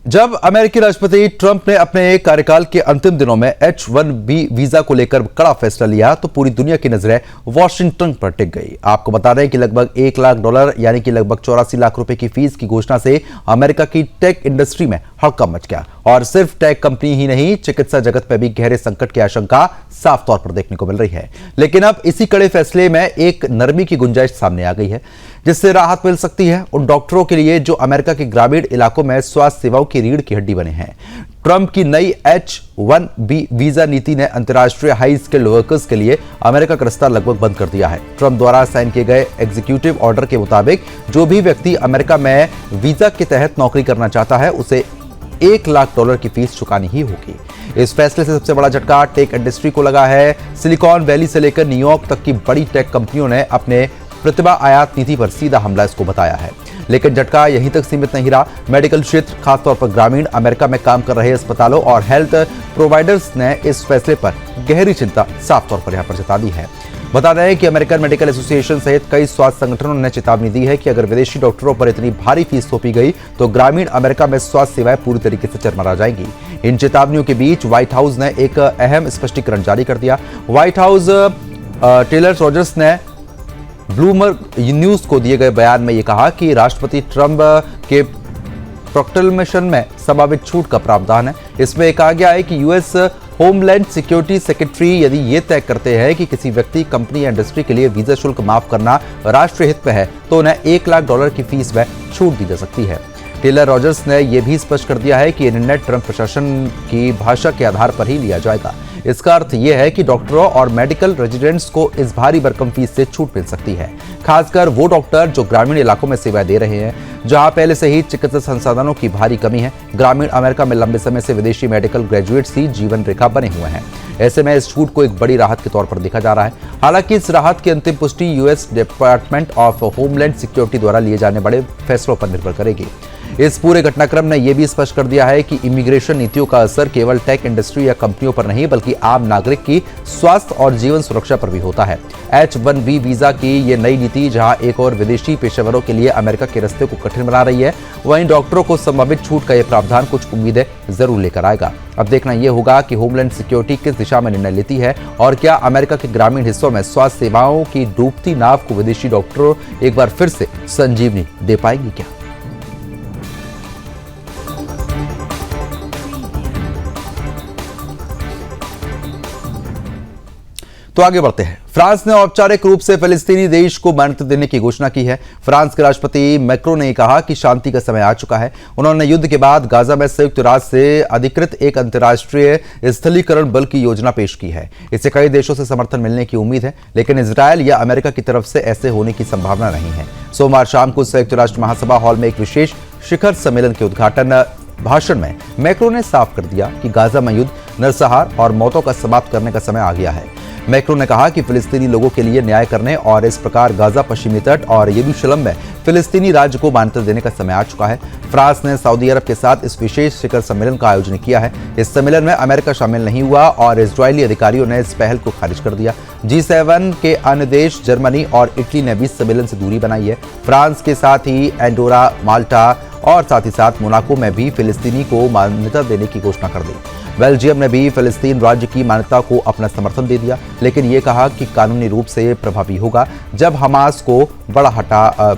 जब अमेरिकी राष्ट्रपति ट्रंप ने अपने कार्यकाल के अंतिम दिनों में H-1B वीजा को लेकर बड़ा फैसला लिया तो पूरी दुनिया की नजरें वॉशिंगटन पर टिक गई। आपको बता दें कि लगभग $1 लाख यानी कि लगभग 84 लाख रुपए की फीस की घोषणा से अमेरिका की टेक इंडस्ट्री में हड़कंप मच गया और सिर्फ टेक कंपनी ही नहीं, चिकित्सा जगत में भी गहरे संकट की आशंका साफ तौर पर देखने को मिल रही है। लेकिन अब इसी कड़े फैसले में एक नरमी की गुंजाइश सामने आ गई है, जिससे राहत मिल सकती है उन डॉक्टरों के लिए जो अमेरिका के ग्रामीण इलाकों में स्वास्थ्य सेवाओं की रीढ़ की हड्डी बने हैं। ट्रंप की नई H-1B वीजा नीति ने अंतर्राष्ट्रीय हाई स्किल्ड वर्कर्स के लिए अमेरिका का रास्ता लगभग बंद कर दिया है। ट्रंप द्वारा साइन किए गए एग्जीक्यूटिव ऑर्डर के मुताबिक जो भी व्यक्ति अमेरिका में वीजा के तहत नौकरी करना चाहता है उसे $1 लाख की फीस चुकानी ही होगी। इस फैसले से सबसे बड़ा झटका टेक इंडस्ट्री को लगा है। सिलिकॉन वैली से लेकर न्यूयॉर्क तक की बड़ी टेक कंपनियों ने अपने प्रतिभा आयात नीति पर सीधा हमला इसको बताया है। लेकिन झटका यहीं तक सीमित नहीं रहा। मेडिकल क्षेत्र, खासतौर पर ग्रामीण अमेरिका में काम कर रहे अस्पतालों और हेल्थ प्रोवाइडर्स ने इस फैसले पर गहरी चिंता साफ तौर पर यहां पर जता दी है। बता दें कि अमेरिकन मेडिकल एसोसिएशन सहित कई स्वास्थ्य संगठनों ने चेतावनी दी है कि अगर विदेशी डॉक्टरों पर इतनी भारी फीस थोपी गई तो ग्रामीण अमेरिका में स्वास्थ्य सेवाएं पूरी तरीके से चरमरा जाएंगी। इन चेतावनियों के बीच व्हाइट हाउस ने एक अहम स्पष्टीकरण जारी कर दिया। व्हाइट हाउस टेलर रॉजर्स ने ब्लूमबर्ग न्यूज को दिए गए बयान में यह कहा कि राष्ट्रपति ट्रंप के प्रोक्लेमेशन में संभावित छूट का प्रावधान है। इसमें कहा गया है कि यूएस होमलैंड सिक्योरिटी सेक्रेटरी यदि ये तय करते हैं कि किसी व्यक्ति, कंपनी या इंडस्ट्री के लिए वीजा शुल्क माफ करना राष्ट्रीय हित में है तो उन्हें $1 लाख की फीस में छूट दी जा सकती है। टेलर रॉजर्स ने यह भी स्पष्ट कर दिया है कि यह निर्णय ट्रंप प्रशासन की भाषा के आधार पर ही लिया जाएगा। इसका अर्थ यह है कि डॉक्टरों और मेडिकल रेजिडेंट्स को इस भारी भरकम फीस से छूट मिल सकती है, खासकर वो डॉक्टर जो ग्रामीण इलाकों में सेवाएं दे रहे हैं जहां पहले से ही चिकित्सा संसाधनों की भारी कमी है। ग्रामीण अमेरिका में लंबे समय से विदेशी मेडिकल ग्रेजुएट्स ही जीवन रेखा बने हुए हैं। ऐसे में इस छूट को एक बड़ी राहत के तौर पर देखा जा रहा है। हालांकि इस राहत की अंतिम पुष्टि US department of homeland security द्वारा लिए जाने बड़े फैसलों पर निर्भर करेगी। इस पूरे घटनाक्रम ने यह भी स्पष्ट कर दिया है कि इमिग्रेशन नीतियों का असर केवल टेक इंडस्ट्री या कंपनियों पर नहीं बल्कि आम नागरिक की स्वास्थ्य और जीवन सुरक्षा पर भी होता है। H-1B वीजा की यह नई नीति जहां एक और विदेशी पेशेवरों के लिए अमेरिका के रास्ते को कठिन बना रही है, वहीं डॉक्टरों को संभावित छूट का यह प्रावधान कुछ उम्मीदें जरूर लेकर आएगा। अब देखना यह होगा कि होमलैंड सिक्योरिटी किस दिशा में निर्णय लेती है और क्या अमेरिका के ग्रामीण हिस्सों में स्वास्थ्य सेवाओं की डूबती नाव को विदेशी डॉक्टरों एक बार फिर से संजीवनी दे पाएंगी क्या। तो आगे बढ़ते हैं। फ्रांस ने औपचारिक रूप से फिलिस्तीनी देश को मान्यता देने की घोषणा की है। फ्रांस के राष्ट्रपति मैक्रोन ने कहा कि शांति का समय आ चुका है। उन्होंने युद्ध के बाद गाजा में संयुक्त राष्ट्र से अधिकृत एक अंतर्राष्ट्रीय स्थलीकरण बल की योजना पेश की है। इससे कई देशों से समर्थन मिलने की उम्मीद है, लेकिन इजरायल या अमेरिका की तरफ से ऐसे होने की संभावना नहीं है। सोमवार शाम को संयुक्त राष्ट्र महासभा हॉल में एक विशेष शिखर सम्मेलन के उद्घाटन भाषण में मैक्रो ने साफ कर दिया कि गाजा में युद्ध, नरसंहार और मौतों का समाप्त करने का समय आ गया है। मैक्रो ने कहा कि फिलिस्तीनी लोगों के लिए न्याय करने और इस प्रकार गाजा, पश्चिमी तट और यरूशलेम में फिलिस्तीनी राज्य को मान्यता देने का समय आ चुका है। फ्रांस ने सऊदी अरब के साथ इस विशेष शिखर सम्मेलन का आयोजन किया है। इस सम्मेलन में अमेरिका शामिल नहीं हुआ और इजरायली अधिकारियों ने इस पहल को खारिज कर दिया। G7 के अन्य देश जर्मनी और इटली ने भी सम्मेलन से दूरी बनाई है। फ्रांस के साथ ही एंडोरा, माल्टा और साथ ही साथ मोनाको में भी फिलिस्तीनी को मान्यता देने की घोषणा कर दी। बेल्जियम ने भी फिलिस्तीन राज्य की मान्यता को अपना समर्थन दे दिया, लेकिन ये कहा कि कानूनी रूप से प्रभावी होगा जब हमास को बड़ा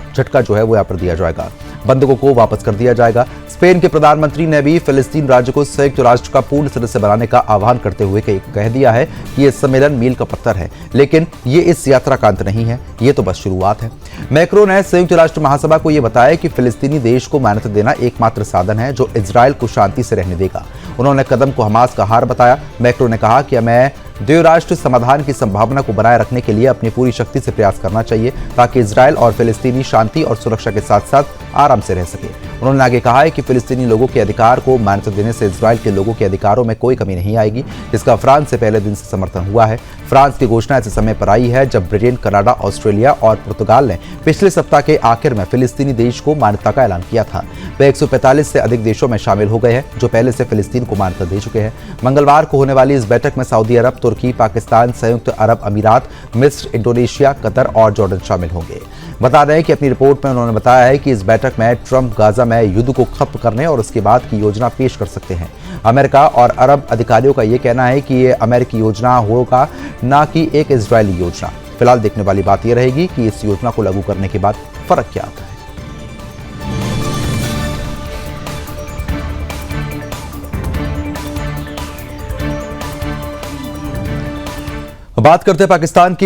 झटका जो है वो यहाँ पर दिया जाएगा, बंधकों को वापस कर दिया जाएगा। स्पेन के प्रधानमंत्री ने भी फिलिस्तीन राज्य को संयुक्त राष्ट्र का पूर्ण सदस्य बनाने का आह्वान करते हुए कह दिया है कि यह सम्मेलन मील का पत्थर है, लेकिन ये इस यात्रा का अंत नहीं है, ये तो बस शुरुआत है। मैक्रो ने संयुक्त राष्ट्र महासभा को यह बताया कि फिलिस्तीनी देश को मान्यता देना एकमात्र साधन है जो इजरायल को शांति से रहने देगा। उन्होंने कदम को हमास का हार बताया। मैक्रो ने कहा कि हमें द्विराष्ट्र समाधान की संभावना को बनाए रखने के लिए अपनी पूरी शक्ति से प्रयास करना चाहिए ताकि इजरायल और फिलिस्तीनी शांति और सुरक्षा के साथ साथ आराम से रह सके। उन्होंने आगे कहा है कि फिलिस्तीनी लोगों के अधिकार को मान्यता देने से इजरायल के लोगों के अधिकारों में कोई कमी नहीं आएगी, जिसका फ्रांस से पहले दिन से समर्थन हुआ है। फ्रांस की घोषणा ऐसे समय पर आई है जब ब्रिटेन, कनाडा, ऑस्ट्रेलिया और पुर्तगाल ने पिछले सप्ताह के आखिर में फिलिस्तीनी देश को मान्यता का ऐलान किया था। वे 145 से अधिक देशों में शामिल हो गए हैं जो पहले से फिलिस्तीन को मान्यता दे चुके हैं। मंगलवार को होने वाली इस बैठक में सऊदी अरब, तुर्की, पाकिस्तान, संयुक्त अरब अमीरात, मिस्र, इंडोनेशिया, कतर और जॉर्डन शामिल होंगे। बता दें कि अपनी रिपोर्ट में उन्होंने बताया है कि इस बैठक में ट्रंप गाजा में युद्ध को खत्म करने और उसके बाद की योजना पेश कर सकते हैं। अमेरिका और अरब अधिकारियों का यह कहना है कि ये अमेरिकी योजना होगा, न कि एक इजरायली योजना। फिलहाल देखने वाली बात यह रहेगी कि इस योजना को लागू करने के बाद फर्क क्या आता है। बात करते हैं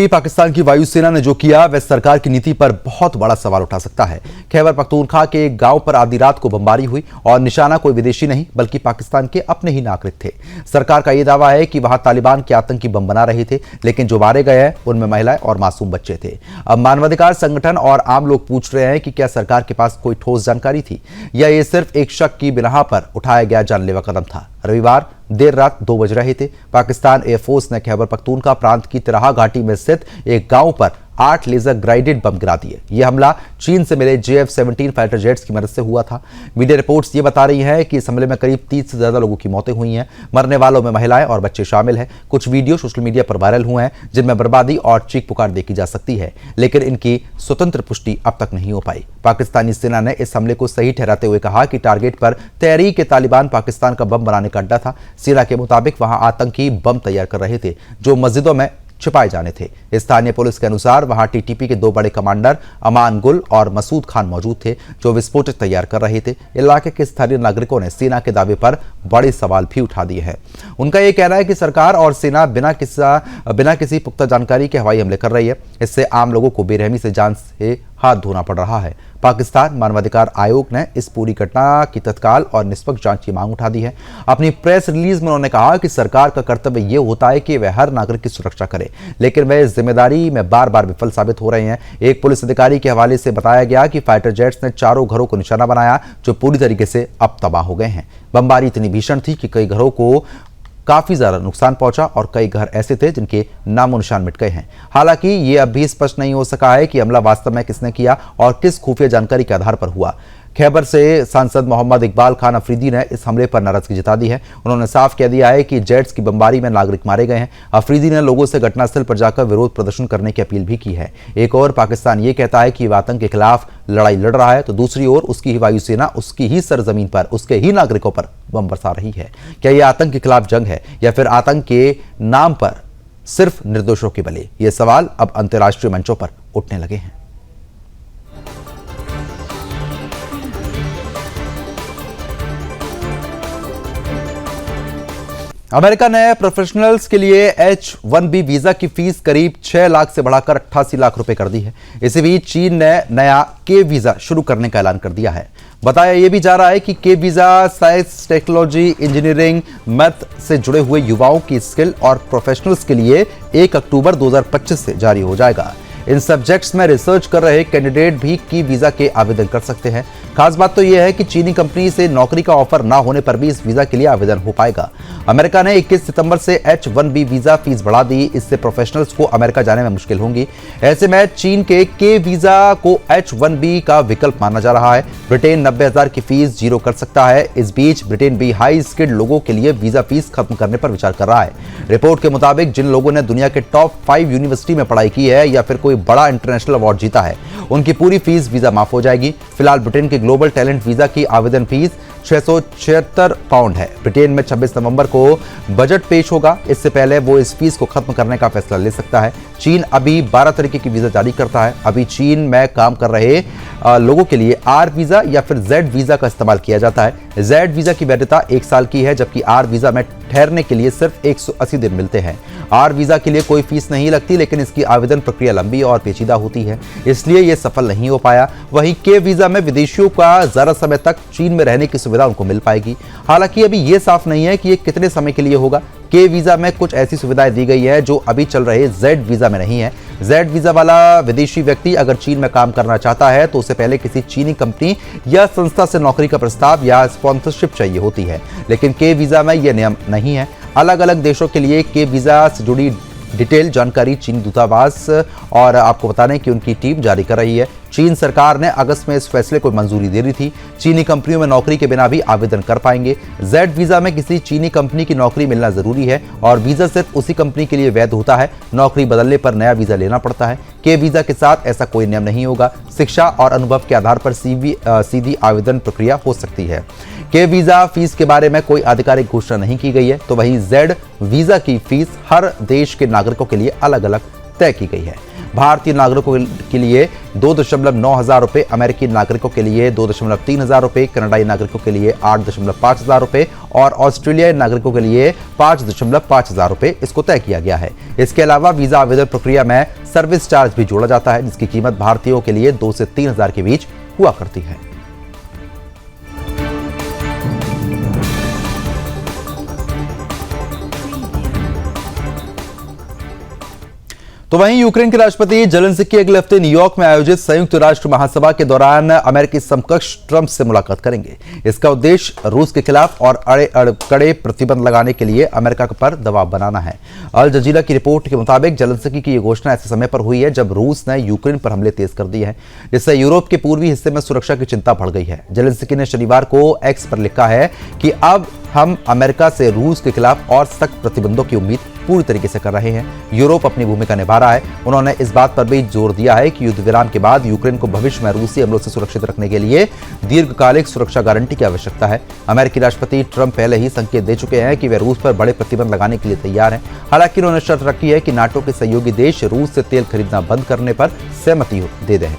पाकिस्तान की वायुसेना ने जो किया वह सरकार की नीति पर बहुत बड़ा सवाल उठा सकता है। खैबर पख्तूनख्वा के एक गांव पर आधी रात को बमबारी हुई और निशाना कोई विदेशी नहीं बल्कि पाकिस्तान के अपने ही नागरिक थे। सरकार का यह दावा है कि वहां तालिबान के आतंकी बम बना रहे थे, लेकिन जो मारे गए हैं उनमें महिलाएं और मासूम बच्चे थे। अब मानवाधिकार संगठन और आम लोग पूछ रहे हैं कि क्या सरकार के पास कोई ठोस जानकारी थी या ये सिर्फ एक शक की बिना पर उठाया गया जानलेवा कदम था। रविवार देर रात 2 बज रहे थे। पाकिस्तान एयरफोर्स ने खैबर पख्तूनख्वा प्रांत की तिराहा घाटी में स्थित एक गांव पर 8 लेजर गाइडेड बम गिरा दिए। यह हमला चीन से मिले JF-17 फाइटर जेट्स की मदद से हुआ था। मीडिया रिपोर्ट्स ये बता रही हैं कि इस हमले में करीब 30 से ज्यादा लोगों की मौतें हुई हैं। मरने वालों में महिलाएं और बच्चे शामिल हैं। कुछ वीडियो सोशल मीडिया पर वायरल हुए हैं जिनमें बर्बादी और चीख पुकार देखी जा सकती है, लेकिन इनकी स्वतंत्र पुष्टि अब तक नहीं हो पाई। पाकिस्तानी सेना ने इस हमले को सही ठहराते हुए कहा कि टारगेट पर तहरीक-ए-तालिबान पाकिस्तान का बम बनाने का अड्डा था। सेना के मुताबिक वहां आतंकी बम तैयार कर रहे थे जो मस्जिदों में छिपाए जाने थे। स्थानीय पुलिस के अनुसार वहां TTP के 2 बड़े कमांडर अमान गुल और मसूद खान मौजूद थे जो विस्फोटक तैयार कर रहे थे। इलाके के स्थानीय नागरिकों ने सेना के दावे पर बड़े सवाल भी उठा दिए हैं। उनका यह कहना है कि सरकार और सेना बिना किसी पुख्ता जानकारी के हवाई हमले कर रही है। इससे आम लोगों को बेरहमी से जान से हाथ धोना पड़ रहा है। पाकिस्तान मानवाधिकार आयोग ने इस पूरी घटना की तत्काल और निष्पक्ष जांच की मांग उठा दी है। अपनी प्रेस रिलीज में उन्होंने कहा कि सरकार का कर्तव्य यह होता है कि वह हर नागरिक की सुरक्षा करे, लेकिन वह इस जिम्मेदारी में बार बार विफल साबित हो रहे हैं। एक पुलिस अधिकारी के हवाले से बताया गया कि फाइटर जेट्स ने 4 घरों को निशाना बनाया जो पूरी तरीके से अब तबाह हो गए हैं। बमबारी इतनी भीषण थी कि कई घरों को काफी ज्यादा नुकसान पहुंचा और कई घर ऐसे थे जिनके नामो निशान मिट गए हैं। हालांकि ये अब भी स्पष्ट नहीं हो सका है कि हमला वास्तव में किसने किया और किस खुफिया जानकारी के आधार पर हुआ। खैबर से सांसद मोहम्मद इकबाल खान अफरीदी ने इस हमले पर नाराजगी जता दी है। उन्होंने साफ कह दिया है कि जेट्स की बमबारी में नागरिक मारे गए हैं। अफरीदी ने लोगों से घटनास्थल पर जाकर विरोध प्रदर्शन करने की अपील भी की है। एक और पाकिस्तान ये कहता है कि वह आतंक के खिलाफ लड़ाई लड़ रहा है, तो दूसरी ओर उसकी ही वायुसेना उसकी ही सरजमीन पर उसके ही नागरिकों पर बम बरसा रही है। क्या यह आतंक के खिलाफ जंग है या फिर आतंक के नाम पर सिर्फ निर्दोषों के बलि? ये सवाल अब अंतर्राष्ट्रीय मंचों पर उठने लगे हैं। अमेरिका ने प्रोफेशनल्स के लिए H-1B वीजा की फीस करीब 6 लाख से बढ़ाकर 88 लाख रुपए कर दी है। इसी बीच चीन ने नया K वीजा शुरू करने का ऐलान कर दिया है। बताया यह भी जा रहा है कि K visa science, technology, engineering, math से जुड़े हुए युवाओं की स्किल और प्रोफेशनल्स के लिए 1 अक्टूबर 2025 से जारी हो जाएगा। इन सब्जेक्ट्स में रिसर्च कर रहे कैंडिडेट भी की वीजा के आवेदन कर सकते हैं। खास बात तो यह है कि चीनी कंपनी से नौकरी का ऑफर ना होने पर भी इस वीजा के लिए आवेदन हो पाएगा। अमेरिका ने 21 सितंबर से H-1B वीजा फीस बढ़ा दी। इससे प्रोफेशनल्स को अमेरिका जाने में मुश्किल होगी। ऐसे में चीन के K वीजा को H-1B का विकल्प माना जा रहा है। ब्रिटेन 90,000 की फीस जीरो कर सकता है। इस बीच ब्रिटेन भी हाई स्किल्ड लोगों के लिए वीजा फीस खत्म करने पर विचार कर रहा है। रिपोर्ट के मुताबिक जिन लोगों ने दुनिया के टॉप 5 यूनिवर्सिटी में पढ़ाई की है या फिर कोई बड़ा इंटरनेशनल अवार्ड जीता है, उनकी पूरी फीस वीजा माफ हो जाएगी। फिलहाल ब्रिटेन के ग्लोबल टैलेंट वीजा की आवेदन फीस 676 पाउंड है। ब्रिटेन में 26 नवंबर को बजट पेश होगा। इससे पहले वो इस फीस को खत्म करने का फैसला ले सकता है। चीन अभी 12 तरीके की वीजा जारी करता है। अभी चीन में काम कर रहे लोगों के लिए R वीजा या फिर Z वीजा का इस्तेमाल किया जाता है। Z वीजा की वैधता 1 साल की है, जबकि R वीजा में ठहरने के लिए सिर्फ 180 दिन मिलते हैं। R वीजा के लिए कोई फीस नहीं लगती, लेकिन इसकी आवेदन प्रक्रिया लंबी और पेचीदा होती है, इसलिए यह सफल नहीं हो पाया। वहीं K वीजा में विदेशियों का ज्यादा समय तक चीन में रहने की सुविधा उनको मिल पाएगी। हालांकि अभी यह साफ नहीं है कि यह कितने समय के लिए होगा। K वीजा में कुछ ऐसी सुविधाएं दी गई है जो अभी चल रहे Z वीजा में नहीं है। Z वीजा वाला विदेशी व्यक्ति अगर चीन में काम करना चाहता है तो उसे पहले किसी चीनी कंपनी या संस्था से नौकरी का प्रस्ताव या स्पॉन्सरशिप चाहिए होती है, लेकिन K वीजा में यह नियम नहीं है। अलग अलग देशों के लिए K वीजा से जुड़ी डिटेल जानकारी चीनी दूतावास और आपको बता दें कि उनकी टीम जारी कर रही है। चीन सरकार ने अगस्त में इस फैसले को मंजूरी दे दी थी। चीनी कंपनियों में नौकरी के बिना भी आवेदन कर पाएंगे। जेड वीजा में किसी चीनी कंपनी की नौकरी मिलना जरूरी है और वीजा सिर्फ उसी कंपनी के लिए वैध होता है। नौकरी बदलने पर नया वीजा लेना पड़ता है। के वीजा के साथ ऐसा कोई नियम नहीं होगा। शिक्षा और अनुभव के आधार पर सीधी आवेदन प्रक्रिया हो सकती है। के वीजा फीस के बारे में कोई आधिकारिक घोषणा नहीं की गई है, तो वहीं जेड वीजा की फीस हर देश के नागरिकों के लिए अलग अलग तय की गई है। भारतीय नागरिकों के लिए 2.9 हजार रुपए, अमेरिकी नागरिकों के लिए 2.3 हजार रुपए, कनाडाई नागरिकों के लिए 8.5 हजार रुपए और ऑस्ट्रेलियाई नागरिकों के लिए 5.5 हजार रुपए इसको तय किया गया है। इसके अलावा वीजा आवेदन प्रक्रिया में सर्विस चार्ज भी जोड़ा जाता है, जिसकी कीमत भारतीयों के लिए 2 से 3 हजार के बीच हुआ करती है। तो वहीं यूक्रेन के राष्ट्रपति जेलेंस्की अगले हफ्ते न्यूयॉर्क में आयोजित संयुक्त राष्ट्र महासभा के दौरान अमेरिकी समकक्ष ट्रंप से मुलाकात करेंगे। इसका उद्देश्य रूस के खिलाफ और कड़े प्रतिबंध लगाने के लिए अमेरिका पर दबाव बनाना है। अल जजीरा की रिपोर्ट के मुताबिक जेलेंस्की की यह घोषणा ऐसे समय पर हुई है जब रूस ने यूक्रेन पर हमले तेज कर दिए हैं, जिससे यूरोप के पूर्वी हिस्से में सुरक्षा की चिंता बढ़ गई है। जेलेंस्की ने शनिवार को एक्स पर लिखा है कि अब हम अमेरिका से रूस के खिलाफ और सख्त प्रतिबंधों की उम्मीद पूरी तरीके से कर रहे हैं। यूरोप अपनी भूमिका निभा रहा है। उन्होंने इस बात पर भी जोर दिया है कि युद्ध विराम के बाद यूक्रेन को भविष्य में रूसी हमलों से सुरक्षित रखने के लिए दीर्घकालिक सुरक्षा गारंटी की आवश्यकता है। अमेरिकी राष्ट्रपति ट्रंप पहले ही संकेत दे चुके हैं कि वे रूस पर बड़े प्रतिबंध लगाने के लिए तैयार हैं। हालांकि उन्होंने शर्त रखी है कि नाटो के सहयोगी देश रूस से तेल खरीदना बंद करने पर सहमति दे दें।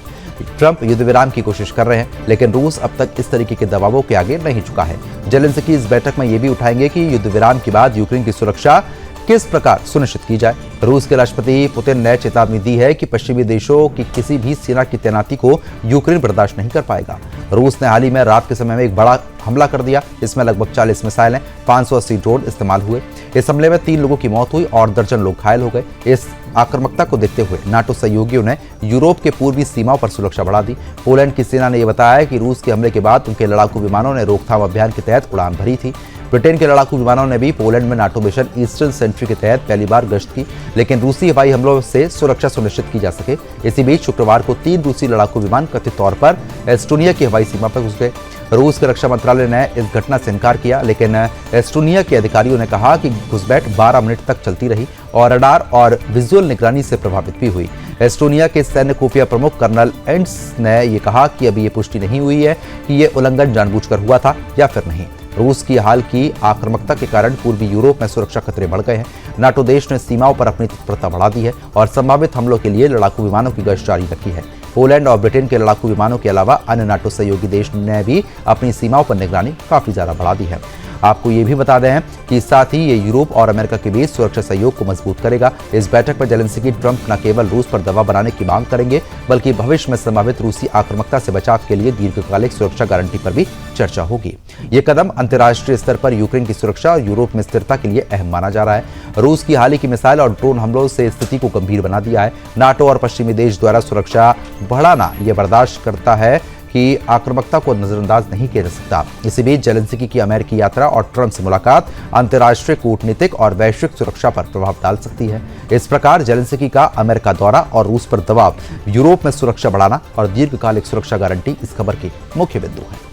ट्रंप युद्ध विराम की कोशिश कर रहे हैं, लेकिन रूस अब तक इस तरीके के दबावों के आगे नहीं झुका है। जेलेंस्की इस बैठक में यह भी उठाएंगे कि युद्ध विराम के बाद यूक्रेन की सुरक्षा किस प्रकार सुनिश्चित की जाए। रूस के राष्ट्रपति पुतिन ने चेतावनी दी है कि पश्चिमी देशों की किसी भी सेना की तैनाती को यूक्रेन बर्दाश्त नहीं कर पाएगा। रूस ने हाल ही में रात के समय में एक बड़ा हमला कर दिया। इसमें लगभग 40 मिसाइलें, 580 ड्रोन इस्तेमाल हुए। इस हमले में 3 लोगों की मौत हुई और दर्जन लोग घायल हो गए। इस आक्रामकता को देखते हुए नाटो सहयोगियों ने यूरोप के पूर्वी सीमाओं पर सुरक्षा बढ़ा दी। पोलैंड की सेना ने यह बताया कि रूस के हमले के बाद उनके लड़ाकू विमानों ने रोकथाम अभियान के तहत उड़ान भरी थी। ब्रिटेन के लड़ाकू विमानों ने भी पोलैंड में नाटो मिशन ईस्टर्न सेंट्री के तहत पहली बार गश्त की, लेकिन रूसी हवाई हमलों से सुरक्षा सुनिश्चित की जा सके। इसी बीच शुक्रवार को 3 रूसी लड़ाकू विमान कथित तौर पर एस्टोनिया की हवाई सीमा पर घुस गए। रूस के रक्षा मंत्रालय ने इस घटना से इनकार किया, लेकिन एस्टोनिया के अधिकारियों ने कहा कि घुसपैठ 12 मिनट तक चलती रही और रडार और विजुअल निगरानी से प्रभावित भी हुई। एस्टोनिया के सैन्य खुफिया प्रमुख कर्नल एंड्स ने यह कहा कि अभी ये पुष्टि नहीं हुई है कि ये उल्लंघन जानबूझकर हुआ था या फिर नहीं। रूस की हाल की आक्रामकता के कारण पूर्वी यूरोप में सुरक्षा खतरे बढ़ गए हैं। नाटो देश ने सीमाओं पर अपनी तत्परता बढ़ा दी है और संभावित हमलों के लिए लड़ाकू विमानों की गश्त जारी रखी है। पोलैंड और ब्रिटेन के लड़ाकू विमानों के अलावा अन्य नाटो सहयोगी देश ने भी अपनी सीमाओं पर निगरानी काफी ज्यादा बढ़ा दी है। आपको ये भी बता दें कि साथ ही ये यूरोप और अमेरिका के बीच सुरक्षा सहयोग को मजबूत करेगा। इस बैठक में जेलेंस्की ट्रंप न केवल रूस पर दबाव बनाने की मांग करेंगे, बल्कि भविष्य में संभावित रूसी आक्रामकता से बचाव के लिए दीर्घकालिक सुरक्षा गारंटी पर भी चर्चा होगी। ये कदम अंतर्राष्ट्रीय स्तर पर यूक्रेन की सुरक्षा और यूरोप में स्थिरता के लिए अहम माना जा रहा है। रूस की हाल ही की मिसाइल और ड्रोन हमलों से स्थिति को गंभीर बना दिया है। नाटो और पश्चिमी देश द्वारा सुरक्षा बढ़ाना यह बर्दाश्त करता है कि आक्रामकता को नजरअंदाज नहीं किया जा सकता। इसी बीच जेलेंस्की की अमेरिकी यात्रा और ट्रंप से मुलाकात अंतर्राष्ट्रीय कूटनीतिक और वैश्विक सुरक्षा पर प्रभाव डाल सकती है। इस प्रकार जेलेंस्की का अमेरिका दौरा और रूस पर दबाव यूरोप में सुरक्षा बढ़ाना और दीर्घकालिक सुरक्षा गारंटी इस खबर के मुख्य बिंदु है।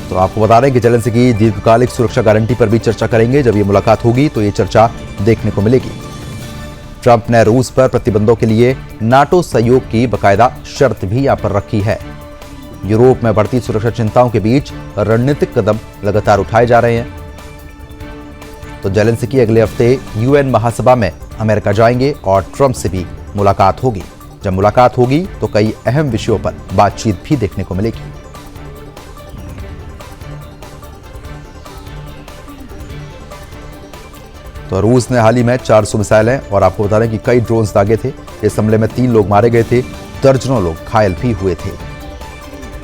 तो आपको बता दें कि जेलेंस्की दीर्घकालिक सुरक्षा गारंटी पर भी चर्चा करेंगे। जब ये मुलाकात होगी तो ये चर्चा देखने को मिलेगी। ट्रंप ने रूस पर प्रतिबंधों के लिए नाटो सहयोग की बकायदा शर्त भी यहां पर रखी है। यूरोप में बढ़ती सुरक्षा चिंताओं के बीच रणनीतिक कदम लगातार उठाए जा रहे हैं। तो जेलेंस्की अगले हफ्ते यूएन महासभा में अमेरिका जाएंगे और ट्रंप से भी मुलाकात होगी। जब मुलाकात होगी तो कई अहम विषयों पर बातचीत भी देखने को मिलेगी। तो रूस ने हाल ही में 400 मिसाइलें और आपको बता दें कि कई ड्रोन्स दागे थे। इस हमले में 3 लोग मारे गए थे, दर्जनों लोग घायल भी हुए थे।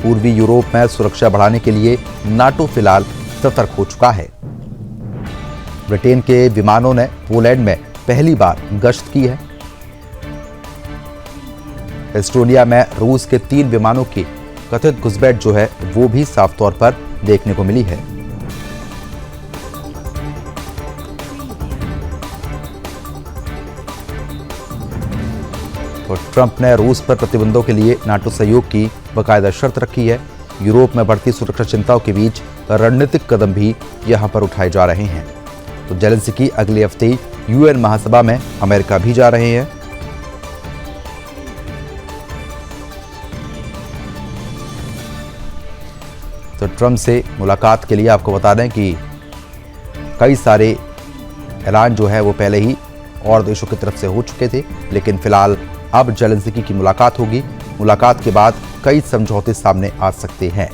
पूर्वी यूरोप में सुरक्षा बढ़ाने के लिए नाटो फिलहाल सतर्क हो चुका है। ब्रिटेन के विमानों ने पोलैंड में पहली बार गश्त की है। एस्टोनिया में रूस के 3 विमानों की कथित घुसपैठ जो है वो भी साफ तौर पर देखने को मिली है। तो ट्रंप ने रूस पर प्रतिबंधों के लिए नाटो सहयोग की बाकायदा शर्त रखी है। यूरोप में बढ़ती सुरक्षा चिंताओं के बीच रणनीतिक कदम भी यहां पर उठाए जा रहे हैं। तो जेलेंस्की अगले हफ्ते यूएन महासभा में अमेरिका भी जा रहे हैं। तो ट्रंप से मुलाकात के लिए आपको बता दें कि कई सारे ऐलान जो है वो पहले ही और देशों की तरफ से हो चुके थे, लेकिन फिलहाल अब जेलेंस्की की मुलाकात होगी। मुलाकात के बाद कई समझौते सामने आ सकते हैं।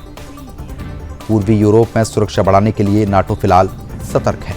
पूर्वी यूरोप में सुरक्षा बढ़ाने के लिए नाटो फिलहाल सतर्क है।